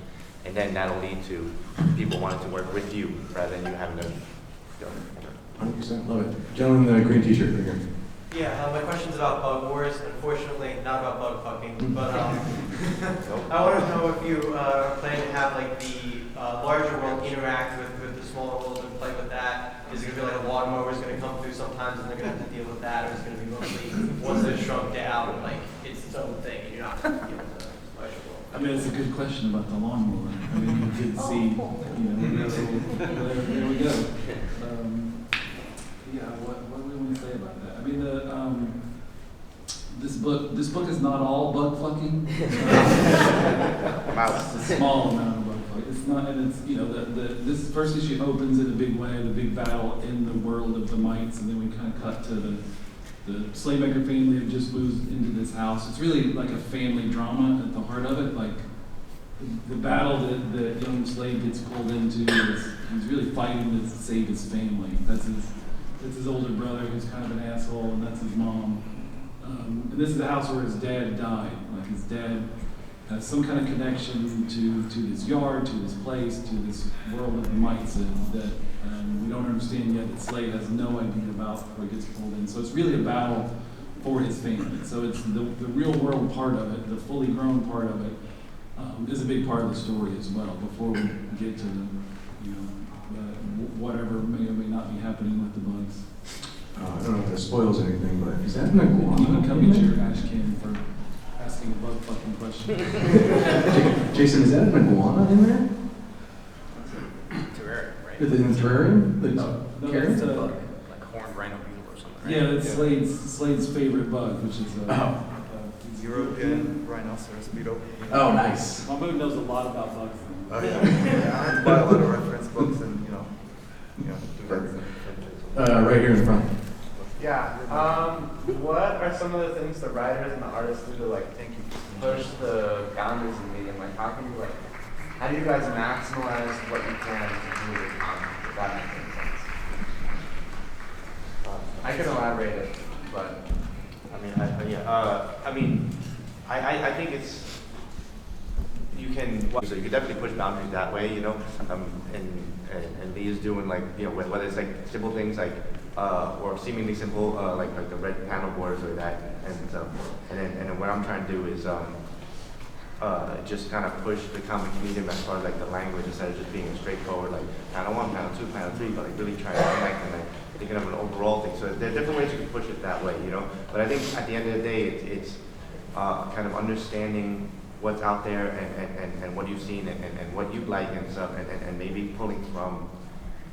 and then that'll lead to people wanting to work with you rather than you having to. 100%, love it. Gentleman in the green T-shirt right here. Yeah, my question's about bug wars. Unfortunately, not about bug fucking, but I want to know if you plan to have like the larger world interact with the smaller world and play with that. Is it going to be like a lawnmower is going to come through sometimes and they're going to have to deal with that, or is it going to be mostly once they're shrunk down, like it's its own thing and you're not going to deal with the larger world? I mean, it's a good question about the lawnmower. I mean, you did see, there we go. Yeah, what do we want to say about that? I mean, this book is not all bug fucking. It's a small amount of bug fucking. It's not, and it's, this first issue opens in a big way, the big battle in the world of the mites, and then we kind of cut to the Slaymaker family have just moved into this house. It's really like a family drama at the heart of it. Like the battle that the young slave gets pulled into is he's really fighting to save his family. That's his older brother who's kind of an asshole, and that's his mom. And this is the house where his dad died. Like his dad has some kind of connection to this yard, to this place, to this world of the mites that we don't understand yet, that Slade has no idea about before he gets pulled in. So it's really a battle for his family. So it's the real world part of it, the fully grown part of it, is a big part of the story as well, before we get to the whatever may or may not be happening with the bugs. I don't know if that spoils anything, but is that an iguana? You can come into your ash can for asking a bug fucking question. Jason, is that an iguana in there? Terrarium, right? Is it in the terrarium? No, Carrots? it's Like horned rhino beetle or something, right? yeah, it's Slade's favorite bug, which is European rhinoceros beetle. Oh, nice. Mahmud knows a lot about bugs. Oh yeah. I had to buy a lot of reference books and do that. Right here in front. Yeah. What are some of the things the writers and the artists do to like push the boundaries of the medium? Like, how do you guys maximize what you can to do with comics? If that makes any sense. I can elaborate it, but I think it's you can definitely push boundaries that way, and Lee is doing whether it's like simple things like or seemingly simple like the red panel borders or that, and then what I'm trying to do is just kind of push the comic medium as far as like the language instead of just being straightforward like panel 1, panel 2, panel 3, but like really trying to connect and like thinking of an overall thing. So there are different ways you can push it that way, But I think at the end of the day, it's kind of understanding what's out there and what you've seen and what you like and stuff, and maybe pulling from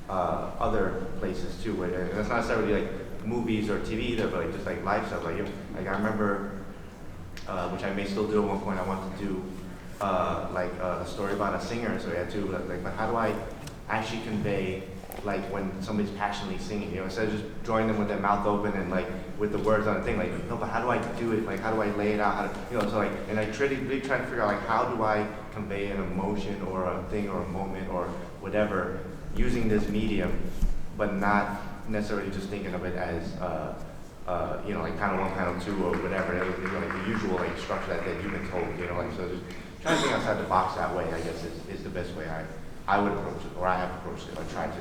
other places too. Where and it's not necessarily like movies or TV either, but like just like life stuff. Like I remember, which I may still do at one point. I wanted to do like a story about a singer, so I had to like, but how do I actually convey like when somebody's passionately singing, instead of just drawing them with their mouth open and like with the words on the thing, like, no, but how do I do it? Like, how do I lay it out? How do, so like, and I really try to figure out like, how do I convey an emotion or a thing or a moment or whatever using this medium, but not necessarily just thinking of it as, like panel 1, panel 2 or whatever, like the usual like structure that you've been told, so just trying to think outside the box that way, I guess, is the best way I would approach it, or I have approached it, or tried to.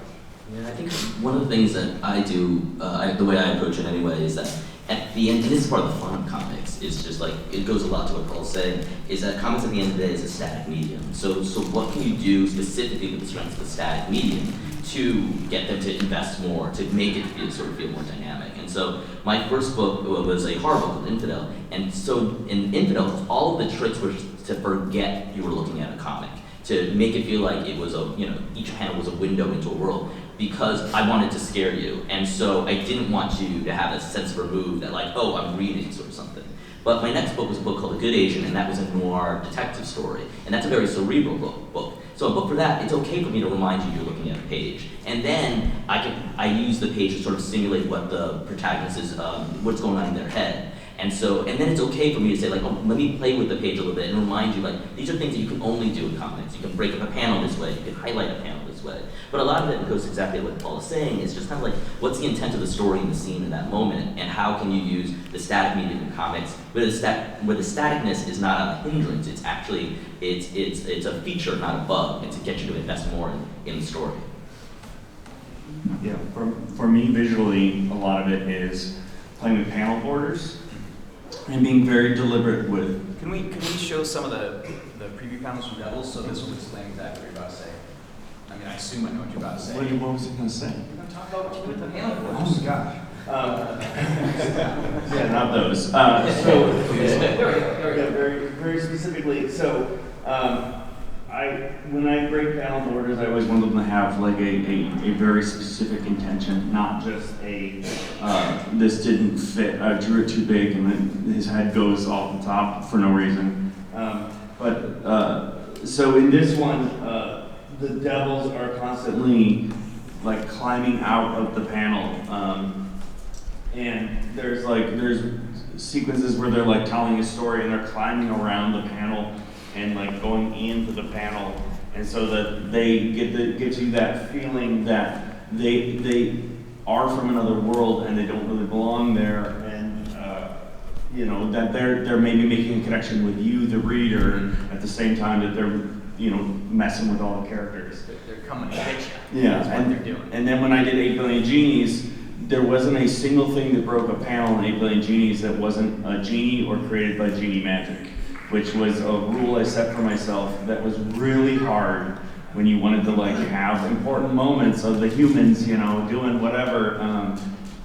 Yeah, I think one of the things that I do, the way I approach it anyway, is that at the end, and this is part of the fun of comics, is just like, it goes a lot to what Paul's saying, is that comics at the end of the day is a static medium. So what can you do specifically with the strength of the static medium to get them to invest more, to make it feel more dynamic? And so my first book was a horror book called Infidel, and so in Infidel, all of the tricks were to forget you were looking at a comic, to make it feel like it was each panel was a window into a world, because I wanted to scare you. And so I didn't want you to have a sense of remove that like, oh, I'm reading sort of something. But my next book was a book called The Good Asian, and that was a noir detective story. And that's a very cerebral book. So a book for that, it's okay for me to remind you you're looking at a page. And then I use the page to sort of simulate what the protagonist is, what's going on in their head. And then it's okay for me to say like, oh, let me play with the page a little bit and remind you like, these are things that you can only do in comics. You can break up a panel this way, you can highlight a panel this way. But a lot of it goes exactly what Paul is saying, is just kind of like, what's the intent of the story in the scene in that moment, and how can you use the static medium in comics, where the staticness is not a hindrance, it's actually, it's a feature, not a bug, and to get you to invest more in the story. Yeah, for me, visually, a lot of it is playing with panel borders and being very deliberate with. Can we show some of the preview panels from Devils so this will explain exactly what you're about to say? I mean, I assume I know what you're about to say. What was it going to say? You're going to talk about with the panel borders. Oh my gosh. Yeah, not those. Very specifically. So, when I break panel borders, I always want them to have like a very specific intention, not just this didn't fit. I drew it too big, and then his head goes off the top for no reason. So in this one, the devils are constantly like climbing out of the panel. And there's sequences where they're like telling a story and they're climbing around the panel and like going into the panel, and so that they get you that feeling that they are from another world and they don't really belong there, and that they're maybe making a connection with you, the reader, at the same time that they're messing with all the characters. They're coming to get you. Yeah, That's what they're doing. And then when I did 8 Billion Genies, there wasn't a single thing that broke a panel in 8 Billion Genies that wasn't a genie or created by genie magic, which was a rule I set for myself that was really hard when you wanted to like have important moments of the humans, doing whatever.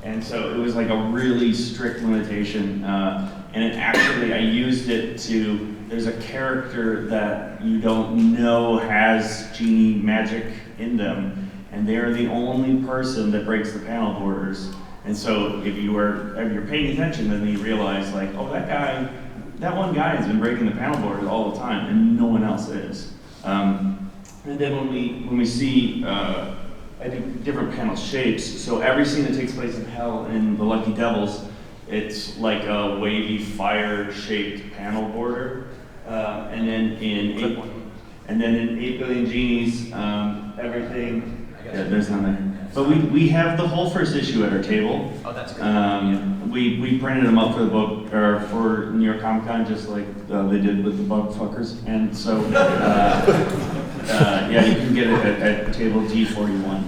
And so it was like a really strict limitation. And it actually, I used it to, there's a character that you don't know has genie magic in them, and they're the only person that breaks the panel borders. And so if you're paying attention, then you realize like, oh, that one guy has been breaking the panel borders all the time, and no one else is. And then when we see, I do different panel shapes. So every scene that takes place in Hell in The Lucky Devils, it's like a wavy fire-shaped panel border. And then in 8 Billion Genies, everything. Yeah, there's none there. But we have the whole first issue at our table. Oh, that's good. We printed them up for the book, or for New York Comic Con, just like they did with the bug fuckers. And so, yeah, you can get it at table D41.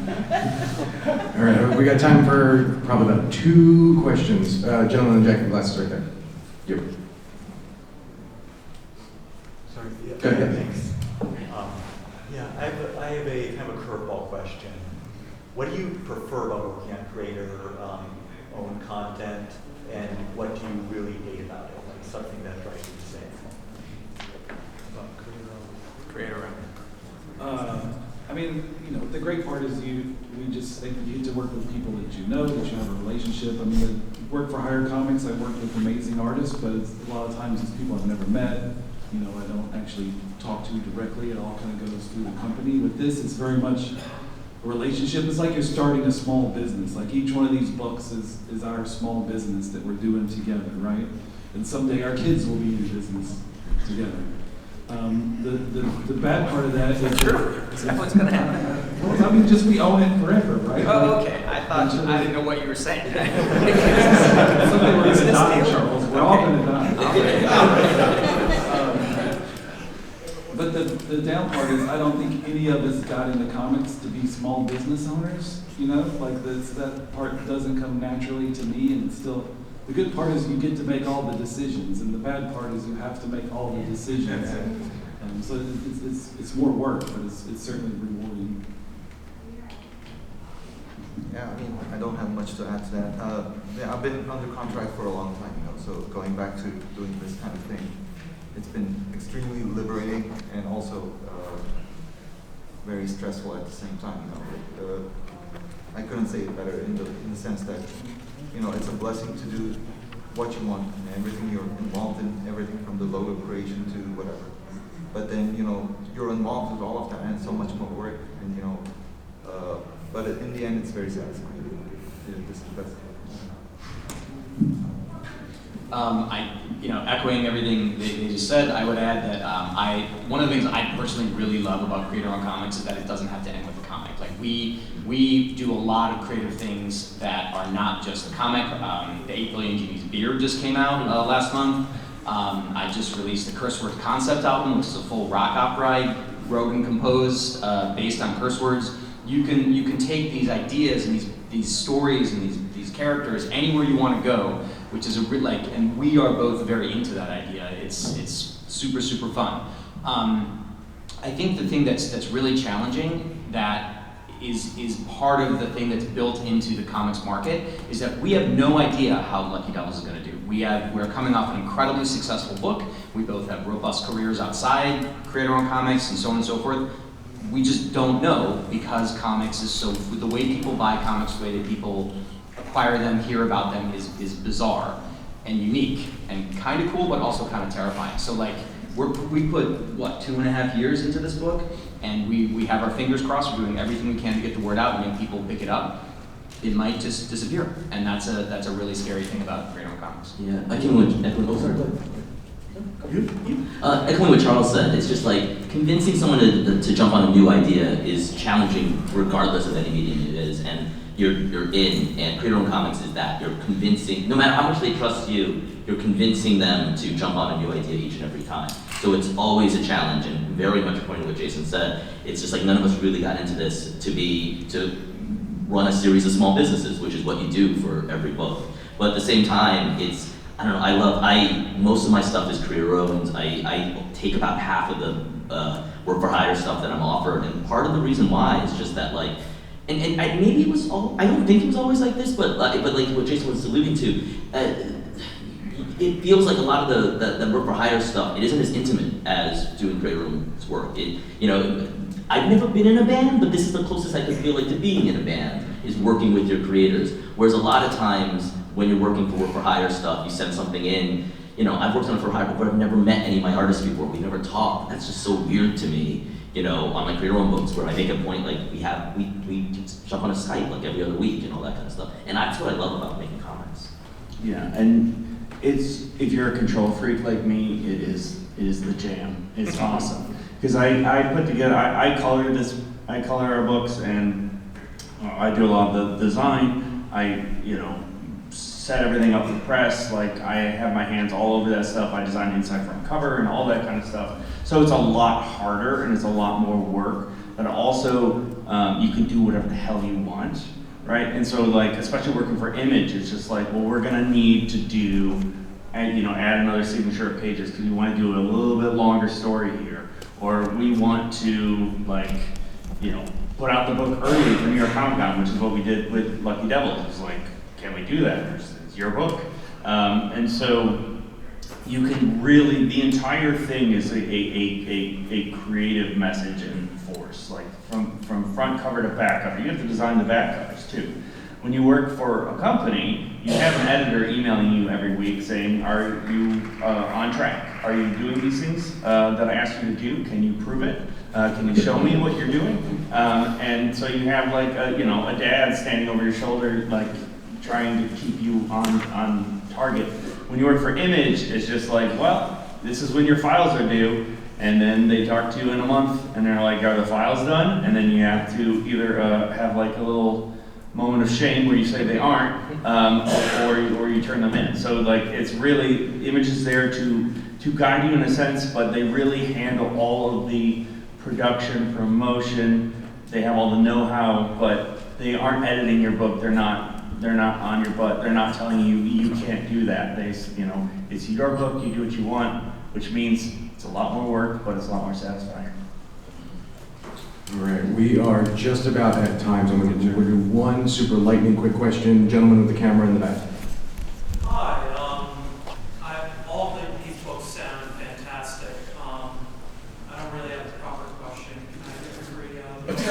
All right, we got time for probably about 2 questions. Gentleman in the jacket glasses right there. Yep. Sorry. Yeah, Go ahead. Thanks. I have a kind of a curveball question. What do you prefer about working on creator-owned content, and what do you really hate about it? Like something that drives you insane. Creator-owned. The great part is you get to work with people that you know, that you have a relationship. I mean, work for Hire Comics, I work with amazing artists, but a lot of times it's people I've never met. I don't actually talk to directly. It all kind of goes through the company. With this, it's very much a relationship. It's like you're starting a small business. Like each one of these books is our small business that we're doing together, right? And someday our kids will be in business together. The bad part of that is That's what's going to happen. Well, just we own it forever, right? Oh, okay. I didn't know what you were saying. Someday we're going to die, Charles. We're all going to die. But the down part is I don't think any of us got into comics to be small business owners, that part doesn't come naturally to me, and it's still, the good part is you get to make all the decisions, and the bad part is you have to make all the decisions. So it's more work, but it's certainly rewarding. Yeah, I don't have much to add to that. I've been under contract for a long time, so going back to doing this kind of thing, it's been extremely liberating and also very stressful at the same time. I couldn't say it better in the sense that it's a blessing to do what you want and everything you're involved in, everything from the logo creation to whatever. But then you're involved with all of that and so much more work, and but in the end it's very satisfying. This is the best. Echoing everything they just said, I would add that one of the things I personally really love about creator-owned comics is that it doesn't have to end with a comic. Like we do a lot of creative things that are not just a comic. The 8 Billion Genies beer just came out last month. I just released the Curse Words concept album, which is a full rock opera Rogan composed based on curse words. you can take these ideas and these stories and these characters anywhere you want to go, which is and we are both very into that idea. It's super fun. I think the thing that's really challenging that is part of the thing that's built into the comics market is that we have no idea how Lucky Devils is going to do. We're coming off an incredibly successful book. We both have robust careers outside creator-owned comics and so on and so forth. We just don't know because comics is the way people buy comics, the way that people acquire them, hear about them is bizarre and unique and kind of cool, but also kind of terrifying. So we put, what, 2.5 years into this book, and we have our fingers crossed. We're doing everything we can to get the word out and make people pick it up. It might just disappear, and that's a really scary thing about creator-owned comics. Yeah, echoing what Charles said, it's just like convincing someone to jump on a new idea is challenging regardless of any medium it is, and you're in, and creator-owned comics is that. You're convincing, no matter how much they trust you, you're convincing them to jump on a new idea each and every time. So it's always a challenge, and very much according to what Jason said, it's just like none of us really got into this to run a series of small businesses, which is what you do for every book. But at the same time, it's, I don't know, most of my stuff is career-owned. I take about half of the work-for-hire stuff that I'm offered, and part of the reason why is just that, like, and maybe it was I don't think it was always like this, but like what Jason was alluding to, it feels like a lot of the work-for-hire stuff, it isn't as intimate as doing creator-owned work. I've never been in a band, but this is the closest I could feel like to being in a band, is working with your creators. Whereas a lot of times, when you're working for work-for-hire stuff, you send something in, I've worked on a for-hire book, but I've never met any of my artists before. We've never talked. That's just so weird to me, on my creator-owned books, where I make a point, like, we jump on a Skype, like, every other week and all that kind of stuff. And that's what I love about making comics. Yeah, and if you're a control freak like me, it is the jam. It's awesome. Because I put together, I color our books, and I do a lot of the design. I, set everything up for press. Like, I have my hands all over that stuff. I design inside front cover and all that kind of stuff. So it's a lot harder and it's a lot more work, but also you can do whatever the hell you want, right? And so, like, especially working for Image, it's just like, well, we're gonna need to do, add another signature of pages because we want to do a little bit longer story here, or we want to, like, put out the book early for New York Comic Con, which is what we did with Lucky Devils. It's like, can we do that? It's your book. And so you can really, the entire thing is a creative message and force, like from front cover to back cover. You have to design the back covers too. When you work for a company, you have an editor emailing you every week saying, are you on track? Are you doing these things that I asked you to do? Can you prove it? Can you show me what you're doing? And so you have, like, a dad standing over your shoulder, like, trying to keep you on target. When you work for Image, it's just like, well, this is when your files are due, and then they talk to you in a month, and they're like, are the files done? And then you have to either have, like, a little moment of shame where you say they aren't, or you turn them in. So, like, it's really, Image is there to guide you in a sense, but they really handle all of the production, promotion. They have all the know-how, but they aren't editing your book. They're not on your butt. They're not telling you you can't do that. It's your book. You do what you want, which means it's a lot more work, but it's a lot more satisfying. All right, we are just about at time, so we're going to do one super lightning quick question. Gentleman with the camera in the back. Hi, all of these books sound fantastic. I don't really have a proper question. Can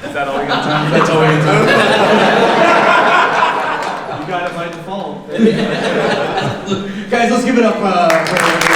Is that all we got time? That's all we got time. You got it by default. Guys, let's give it up for